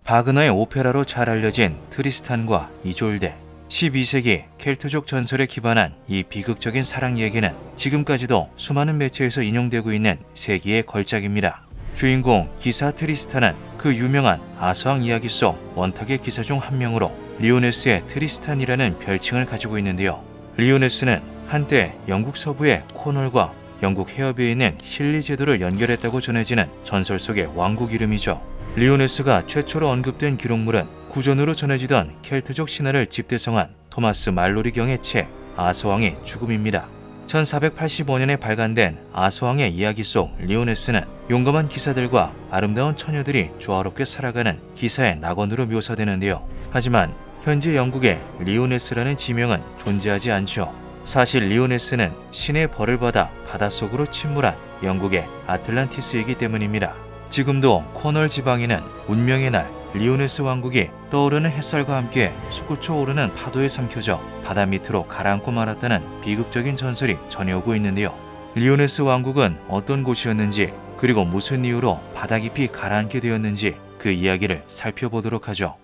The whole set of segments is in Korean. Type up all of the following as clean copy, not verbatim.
바그너의 오페라로 잘 알려진 트리스탄과 이졸데. 12세기 켈트족 전설에 기반한 이 비극적인 사랑 얘기는 지금까지도 수많은 매체에서 인용되고 있는 세기의 걸작입니다. 주인공 기사 트리스탄은 그 유명한 아서왕 이야기 속 원탁의 기사 중 한 명으로 리오네스의 트리스탄이라는 별칭을 가지고 있는데요. 리오네스는 한때 영국 서부의 코널과 영국 해협에 있는 실리 제도를 연결했다고 전해지는 전설 속의 왕국 이름이죠. 리오네스가 최초로 언급된 기록물은 구전으로 전해지던 켈트족 신화를 집대성한 토마스 말로리경의 책 아서왕의 죽음입니다. 1485년에 발간된 아서왕의 이야기 속 리오네스는 용감한 기사들과 아름다운 처녀들이 조화롭게 살아가는 기사의 낙원으로 묘사되는데요. 하지만 현재 영국에 리오네스라는 지명은 존재하지 않죠. 사실 리오네스는 신의 벌을 받아 바닷속으로 침몰한 영국의 아틀란티스이기 때문입니다. 지금도 코널 지방에는 운명의 날 리오네스 왕국이 떠오르는 햇살과 함께 솟구쳐 오르는 파도에 삼켜져 바다 밑으로 가라앉고 말았다는 비극적인 전설이 전해오고 있는데요. 리오네스 왕국은 어떤 곳이었는지, 그리고 무슨 이유로 바다 깊이 가라앉게 되었는지 그 이야기를 살펴보도록 하죠.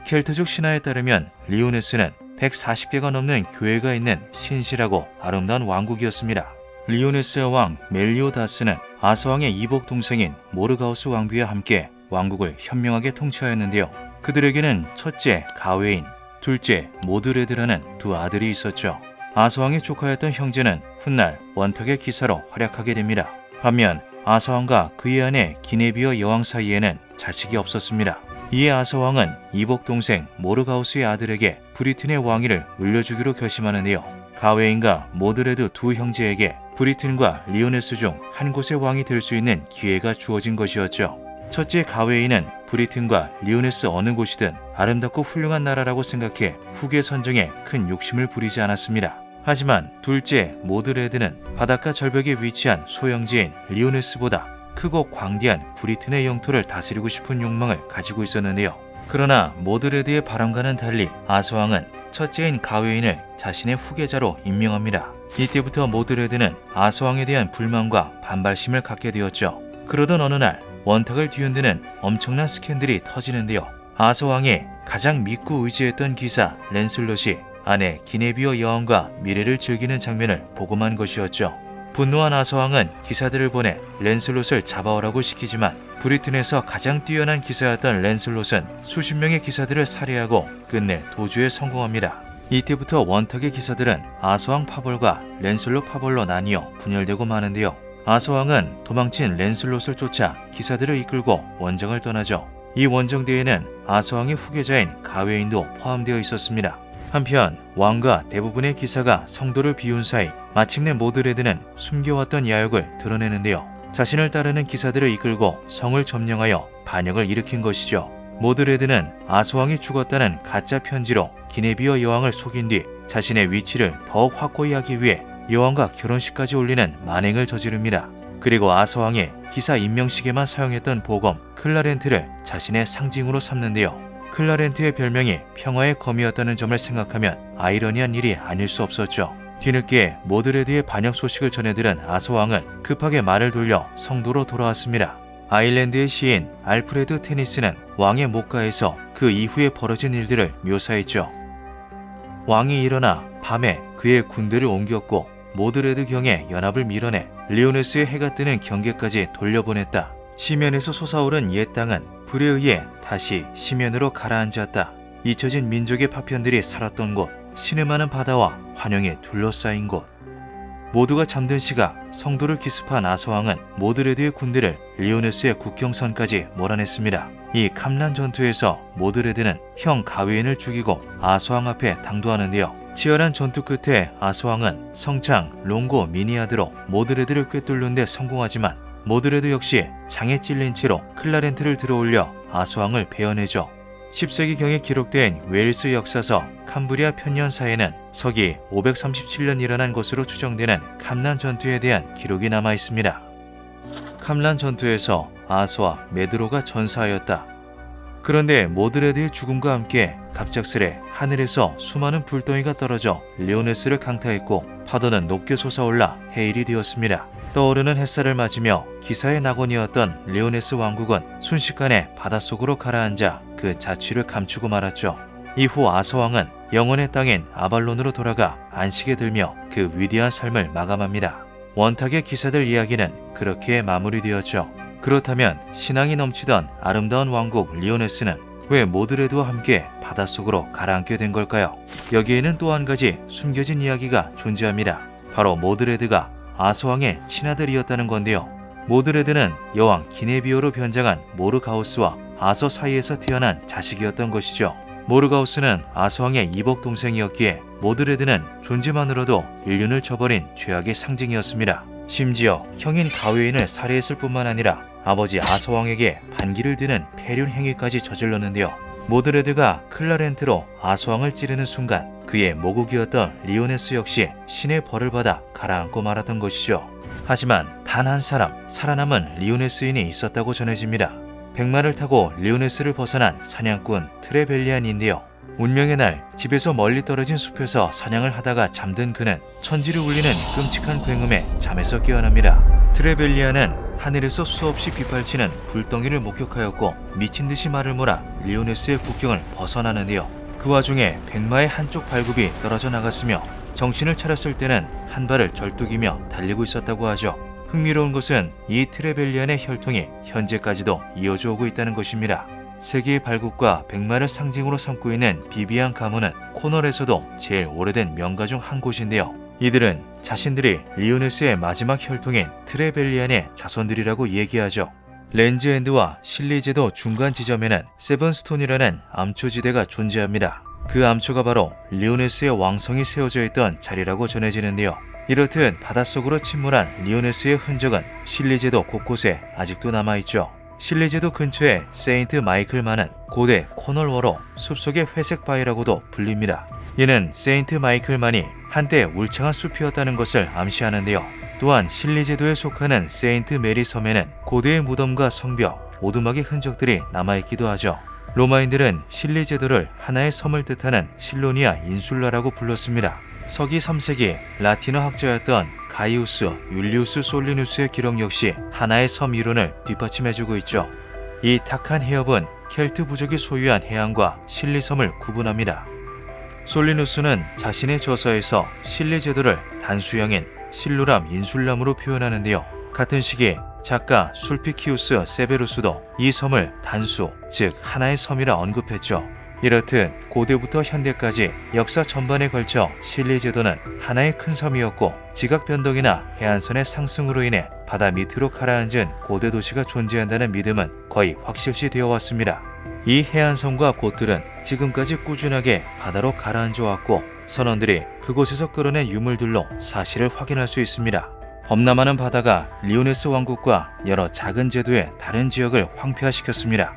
켈트족 신화에 따르면 리오네스는 140개가 넘는 교회가 있는 신실하고 아름다운 왕국이었습니다. 리오네스의 왕 멜리오다스는 아서왕의 이복 동생인 모르가우스 왕비와 함께 왕국을 현명하게 통치하였는데요. 그들에게는 첫째 가웨인, 둘째 모드레드라는 두 아들이 있었죠. 아서왕의 조카였던 형제는 훗날 원탁의 기사로 활약하게 됩니다. 반면 아서왕과 그의 아내 기네비어 여왕 사이에는 자식이 없었습니다. 이에 아서왕은 이복 동생 모르가우스의 아들에게 브리튼의 왕위를 물려주기로 결심하는데요. 가웨인과 모드레드 두 형제에게 브리튼과 리오네스 중 한 곳의 왕이 될 수 있는 기회가 주어진 것이었죠. 첫째 가웨인은 브리튼과 리오네스 어느 곳이든 아름답고 훌륭한 나라라고 생각해 후계 선정에 큰 욕심을 부리지 않았습니다. 하지만 둘째 모드레드는 바닷가 절벽에 위치한 소형지인 리오네스보다 크고 광대한 브리튼의 영토를 다스리고 싶은 욕망을 가지고 있었는데요. 그러나 모드레드의 바람과는 달리 아서왕은 첫째인 가웨인을 자신의 후계자로 임명합니다. 이때부터 모드레드는 아서왕에 대한 불만과 반발심을 갖게 되었죠. 그러던 어느 날 원탁을 뒤흔드는 엄청난 스캔들이 터지는데요. 아서왕이 가장 믿고 의지했던 기사 랜슬롯이 아내 기네비어 여왕과 미래를 즐기는 장면을 보고만 것이었죠. 분노한 아서왕은 기사들을 보내 랜슬롯을 잡아오라고 시키지만 브리튼에서 가장 뛰어난 기사였던 랜슬롯은 수십 명의 기사들을 살해하고 끝내 도주에 성공합니다. 이때부터 원탁의 기사들은 아서왕 파벌과 랜슬롯 파벌로 나뉘어 분열되고 마는데요. 아서왕은 도망친 랜슬롯을 쫓아 기사들을 이끌고 원정을 떠나죠. 이 원정대에는 아서왕의 후계자인 가웨인도 포함되어 있었습니다. 한편 왕과 대부분의 기사가 성도를 비운 사이 마침내 모드레드는 숨겨왔던 야욕을 드러내는데요. 자신을 따르는 기사들을 이끌고 성을 점령하여 반역을 일으킨 것이죠. 모드레드는 아서왕이 죽었다는 가짜 편지로 기네비어 여왕을 속인 뒤 자신의 위치를 더욱 확고히 하기 위해 여왕과 결혼식까지 올리는 만행을 저지릅니다. 그리고 아서왕의 기사 임명식에만 사용했던 보검 클라렌트를 자신의 상징으로 삼는데요. 클라렌트의 별명이 평화의 검이었다는 점을 생각하면 아이러니한 일이 아닐 수 없었죠. 뒤늦게 모드레드의 반역 소식을 전해들은 아서왕은 급하게 말을 돌려 성도로 돌아왔습니다. 아일랜드의 시인 알프레드 테니스는 왕의 목가에서 그 이후에 벌어진 일들을 묘사했죠. 왕이 일어나 밤에 그의 군대를 옮겼고 모드레드 경의 연합을 밀어내 리오네스의 해가 뜨는 경계까지 돌려보냈다. 시면에서 솟아오른 옛 땅은 불에 의해 다시 시면으로 가라앉았다. 잊혀진 민족의 파편들이 살았던 곳, 신음하는 바다와 환영에 둘러싸인 곳. 모두가 잠든 시각 성도를 기습한 아서왕은 모드레드의 군대를 리오네스의 국경선까지 몰아냈습니다. 이 캄란 전투에서 모드레드는 형 가웨인을 죽이고 아서왕 앞에 당도하는데요. 치열한 전투 끝에 아서왕은 성창 롱고 미니아드로 모드레드를 꿰뚫는 데 성공하지만 모드레드 역시 장에 찔린 채로 클라렌트를 들어올려 아서왕을 베어내죠. 10세기경에 기록된 웨일스 역사서 캄브리아 편년사에는 서기 537년 일어난 것으로 추정되는 캄란 전투에 대한 기록이 남아 있습니다. 캄란 전투에서 아서와 메드로가 전사하였다. 그런데 모드레드의 죽음과 함께 갑작스레 하늘에서 수많은 불덩이가 떨어져 리오네스를 강타했고 파도는 높게 솟아올라 해일이 되었습니다. 떠오르는 햇살을 맞으며 기사의 낙원이었던 리오네스 왕국은 순식간에 바닷속으로 가라앉아 그 자취를 감추고 말았죠. 이후 아서왕은 영원의 땅인 아발론으로 돌아가 안식에 들며 그 위대한 삶을 마감합니다. 원탁의 기사들 이야기는 그렇게 마무리되었죠. 그렇다면 신앙이 넘치던 아름다운 왕국 리오네스는 왜 모드레드와 함께 바닷속으로 가라앉게 된 걸까요? 여기에는 또 한 가지 숨겨진 이야기가 존재합니다. 바로 모드레드가 아서왕의 친아들이었다는 건데요. 모드레드는 여왕 기네비오로 변장한 모르가우스와 아서 사이에서 태어난 자식이었던 것이죠. 모르가우스는 아서왕의 이복 동생이었기에 모드레드는 존재만으로도 인륜을 저버린 죄악의 상징이었습니다. 심지어 형인 가웨인을 살해했을 뿐만 아니라 아버지 아서왕에게 반기를 드는 폐륜 행위까지 저질렀는데요. 모드레드가 클라렌트로 아서왕을 찌르는 순간 그의 모국이었던 리오네스 역시 신의 벌을 받아 가라앉고 말았던 것이죠. 하지만 단 한 사람 살아남은 리오네스인이 있었다고 전해집니다. 백마를 타고 리오네스를 벗어난 사냥꾼 트레벨리안인데요. 운명의 날 집에서 멀리 떨어진 숲에서 사냥을 하다가 잠든 그는 천지를 울리는 끔찍한 굉음에 잠에서 깨어납니다. 트레벨리안은 하늘에서 수없이 빗발치는 불덩이를 목격하였고 미친 듯이 말을 몰아 리오네스의 국경을 벗어나는데요. 그 와중에 백마의 한쪽 발굽이 떨어져 나갔으며 정신을 차렸을 때는 한 발을 절뚝이며 달리고 있었다고 하죠. 흥미로운 것은 이 트레벨리안의 혈통이 현재까지도 이어져 오고 있다는 것입니다. 세계의 발굽과 백마를 상징으로 삼고 있는 비비안 가문은 코널에서도 제일 오래된 명가 중 한 곳인데요. 이들은 자신들이 리오네스의 마지막 혈통인 트레벨리안의 자손들이라고 얘기하죠. 렌즈엔드와 실리제도 중간 지점에는 세븐스톤이라는 암초지대가 존재합니다. 그 암초가 바로 리오네스의 왕성이 세워져 있던 자리라고 전해지는데요. 이렇듯 바닷속으로 침몰한 리오네스의 흔적은 실리제도 곳곳에 아직도 남아있죠. 실리제도 근처에 세인트 마이클만은 고대 코널워로 숲속의 회색 바위라고도 불립니다. 이는 세인트 마이클만이 한때 울창한 숲이었다는 것을 암시하는데요. 또한 실리제도에 속하는 세인트 메리 섬에는 고대의 무덤과 성벽, 오두막의 흔적들이 남아있기도 하죠. 로마인들은 실리제도를 하나의 섬을 뜻하는 실로니아 인슐라라고 불렀습니다. 서기 3세기 라틴어 학자였던 가이우스 율리우스 솔리누스의 기록 역시 하나의 섬 이론을 뒷받침해주고 있죠. 이 탁한 해협은 켈트 부족이 소유한 해안과 실리섬을 구분합니다. 솔리누스는 자신의 저서에서 실리제도를 단수형인 실루람 인슐람으로 표현하는데요. 같은 시기 작가 술피키우스 세베루스도 이 섬을 단수, 즉 하나의 섬이라 언급했죠. 이렇듯 고대부터 현대까지 역사 전반에 걸쳐 실리제도는 하나의 큰 섬이었고 지각 변동이나 해안선의 상승으로 인해 바다 밑으로 가라앉은 고대 도시가 존재한다는 믿음은 거의 확실시 되어 왔습니다. 이 해안섬과 곳들은 지금까지 꾸준하게 바다로 가라앉아 왔고 선원들이 그곳에서 끌어낸 유물들로 사실을 확인할 수 있습니다. 범람하는 바다가 리오네스 왕국과 여러 작은 제도의 다른 지역을 황폐화시켰습니다.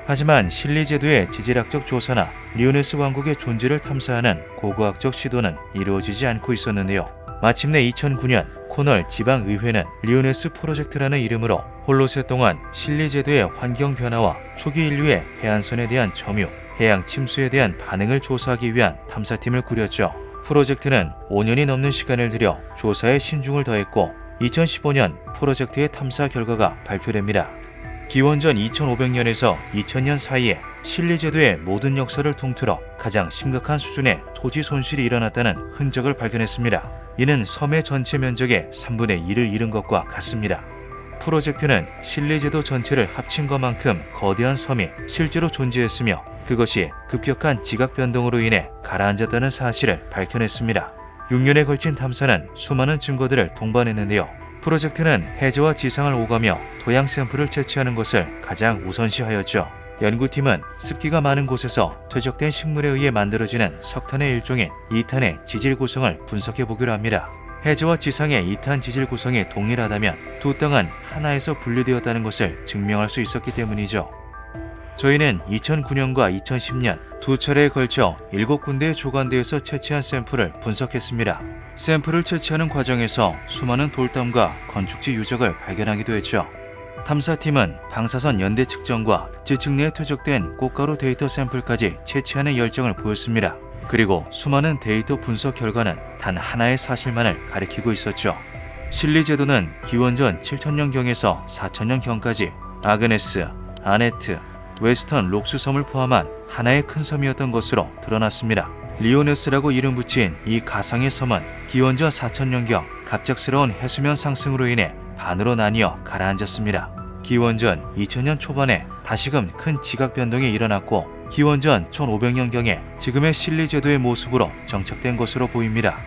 하지만 실리제도의 지질학적 조사나 리오네스 왕국의 존재를 탐사하는 고고학적 시도는 이루어지지 않고 있었는데요. 마침내 2009년 코널 지방의회는 리오네스 프로젝트라는 이름으로 홀로세 동안 실리제도의 환경 변화와 초기 인류의 해안선에 대한 점유, 해양 침수에 대한 반응을 조사하기 위한 탐사팀을 꾸렸죠. 프로젝트는 5년이 넘는 시간을 들여 조사에 신중을 더했고 2015년 프로젝트의 탐사 결과가 발표됩니다. 기원전 2500년에서 2000년 사이에 실리제도의 모든 역사를 통틀어 가장 심각한 수준의 토지 손실이 일어났다는 흔적을 발견했습니다. 이는 섬의 전체 면적의 3분의 1을 잃은 것과 같습니다. 프로젝트는 실리제도 전체를 합친 것만큼 거대한 섬이 실제로 존재했으며 그것이 급격한 지각 변동으로 인해 가라앉았다는 사실을 밝혀냈습니다. 6년에 걸친 탐사는 수많은 증거들을 동반했는데요. 프로젝트는 해저와 지상을 오가며 토양 샘플을 채취하는 것을 가장 우선시하였죠. 연구팀은 습기가 많은 곳에서 퇴적된 식물에 의해 만들어지는 석탄의 일종인 이탄의 지질 구성을 분석해보기로 합니다. 해저와 지상의 이탄 지질 구성이 동일하다면 두 땅은 하나에서 분리되었다는 것을 증명할 수 있었기 때문이죠. 저희는 2009년과 2010년 두 차례에 걸쳐 7군데의 조간대에서 채취한 샘플을 분석했습니다. 샘플을 채취하는 과정에서 수많은 돌담과 건축지 유적을 발견하기도 했죠. 탐사팀은 방사선 연대 측정과 지층 내에 퇴적된 꽃가루 데이터 샘플까지 채취하는 열정을 보였습니다. 그리고 수많은 데이터 분석 결과는 단 하나의 사실만을 가리키고 있었죠. 실리제도는 기원전 7000년경에서 4000년경까지 아그네스, 아네트, 웨스턴 록수섬을 포함한 하나의 큰 섬이었던 것으로 드러났습니다. 리오네스라고 이름 붙인 이 가상의 섬은 기원전 4000년경 갑작스러운 해수면 상승으로 인해 반으로 나뉘어 가라앉았습니다. 기원전 2000년 초반에 다시금 큰 지각 변동이 일어났고 기원전 1500년경에 지금의 실리제도의 모습으로 정착된 것으로 보입니다.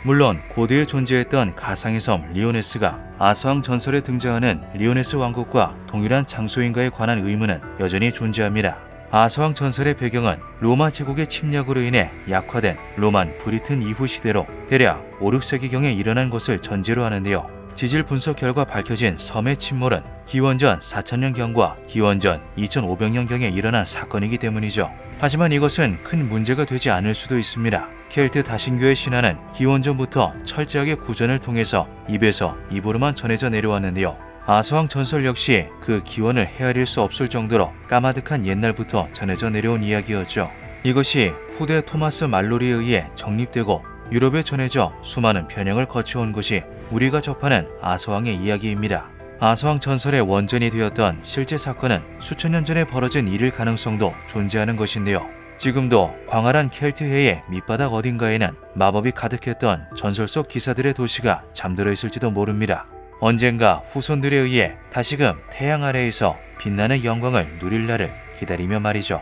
물론 고대에 존재했던 가상의 섬 리오네스가 아서왕 전설에 등장하는 리오네스 왕국과 동일한 장소인가에 관한 의문은 여전히 존재합니다. 아서왕 전설의 배경은 로마 제국의 침략으로 인해 약화된 로만 브리튼 이후 시대로 대략 5, 6세기경에 일어난 것을 전제로 하는데요. 지질 분석 결과 밝혀진 섬의 침몰은 기원전 4000년경과 기원전 2500년경에 일어난 사건이기 때문이죠. 하지만 이것은 큰 문제가 되지 않을 수도 있습니다. 켈트 다신교의 신화는 기원전부터 철저하게 구전을 통해서 입에서 입으로만 전해져 내려왔는데요. 아서왕 전설 역시 그 기원을 헤아릴 수 없을 정도로 까마득한 옛날부터 전해져 내려온 이야기였죠. 이것이 후대 토마스 말로리에 의해 정립되고 유럽에 전해져 수많은 변형을 거쳐온 것이 우리가 접하는 아서왕의 이야기입니다. 아서왕 전설의 원전이 되었던 실제 사건은 수천 년 전에 벌어진 일일 가능성도 존재하는 것인데요. 지금도 광활한 켈트해의 밑바닥 어딘가에는 마법이 가득했던 전설 속 기사들의 도시가 잠들어 있을지도 모릅니다. 언젠가 후손들에 의해 다시금 태양 아래에서 빛나는 영광을 누릴 날을 기다리며 말이죠.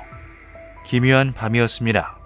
기묘한 밤이었습니다.